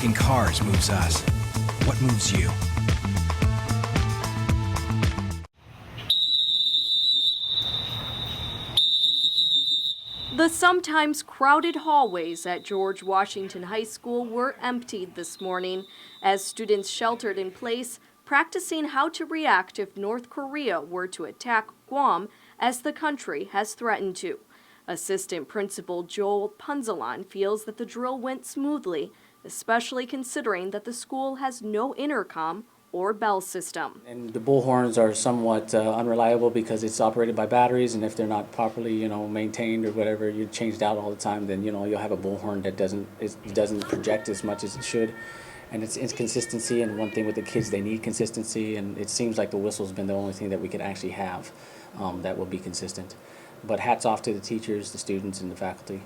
talking cars moves us. What moves you? The sometimes crowded hallways at George Washington High School were emptied this morning as students sheltered in place, practicing how to react if North Korea were to attack Guam, as the country has threatened to. Assistant Principal Joel Punzalan feels that the drill went smoothly, especially considering that the school has no intercom or bell system. And the bullhorns are somewhat unreliable because it's operated by batteries, and if they're not properly, maintained or whatever, you're changed out all the time, then you'll have a bullhorn that doesn't project as much as it should, and it's inconsistency. And one thing with the kids, they need consistency, and it seems like the whistle's been the only thing that we could actually have that will be consistent. But hats off to the teachers, the students, and the faculty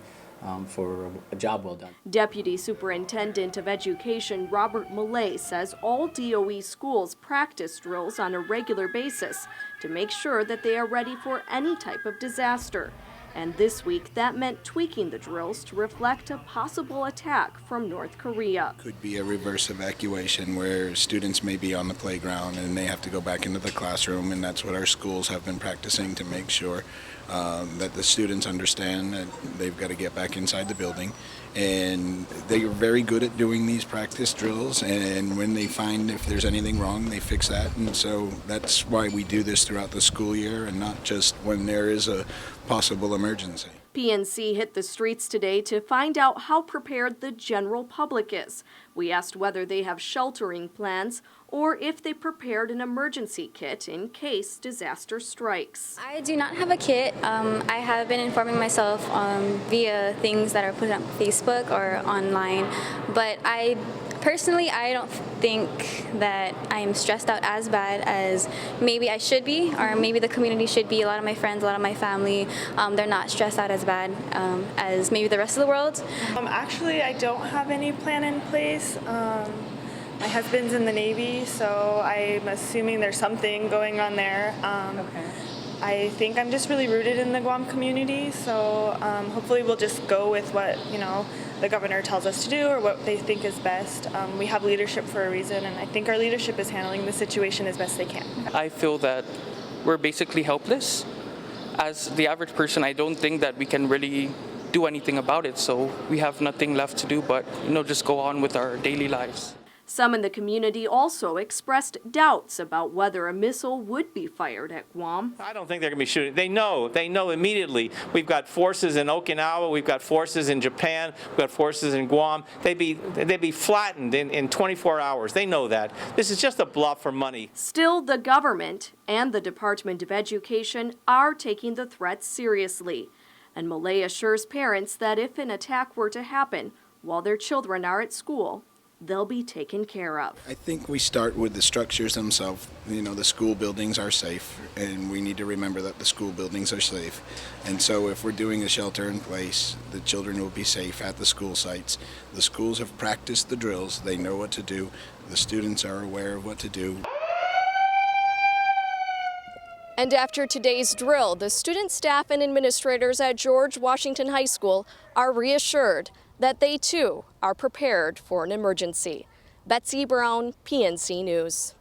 for a job well done. Deputy Superintendent of Education Robert Millay says all DOE schools practice drills on a regular basis to make sure that they are ready for any type of disaster. And this week, that meant tweaking the drills to reflect a possible attack from North Korea. Could be a reverse evacuation where students may be on the playground and they have to go back into the classroom, and that's what our schools have been practicing to make sure that the students understand that they've got to get back inside the building. And they are very good at doing these practice drills, and when they find if there's anything wrong, they fix that. And so that's why we do this throughout the school year and not just when there is a possible emergency. PNC hit the streets today to find out how prepared the general public is. We asked whether they have sheltering plans or if they prepared an emergency kit in case disaster strikes. I do not have a kit. I have been informing myself via things that are put on Facebook or online, but personally, I don't think that I am stressed out as bad as maybe I should be, or maybe the community should be. A lot of my friends, a lot of my family, they're not stressed out as bad as maybe the rest of the world. Actually, I don't have any plan in place. My husband's in the Navy, so I'm assuming there's something going on there. Okay. I think I'm just really rooted in the Guam community, so hopefully we'll just go with what the governor tells us to do or what they think is best. We have leadership for a reason, and I think our leadership is handling the situation as best they can. I feel that we're basically helpless. As the average person, I don't think that we can really do anything about it, so we have nothing left to do but just go on with our daily lives. Some in the community also expressed doubts about whether a missile would be fired at Guam. I don't think they're going to be shooting. They know immediately. We've got forces in Okinawa, we've got forces in Japan, we've got forces in Guam. They'd be flattened in 24 hours. They know that. This is just a bluff for money. Still, the government and the Department of Education are taking the threats seriously. And Millay assures parents that if an attack were to happen while their children are at school, they'll be taken care of. I think we start with the structures themselves. The school buildings are safe, and we need to remember that the school buildings are safe. And so if we're doing a shelter in place, the children will be safe at the school sites. The schools have practiced the drills. They know what to do. The students are aware of what to do. And after today's drill, the student, staff, and administrators at George Washington High School are reassured that they too are prepared for an emergency. Betsy Brown, PNC News.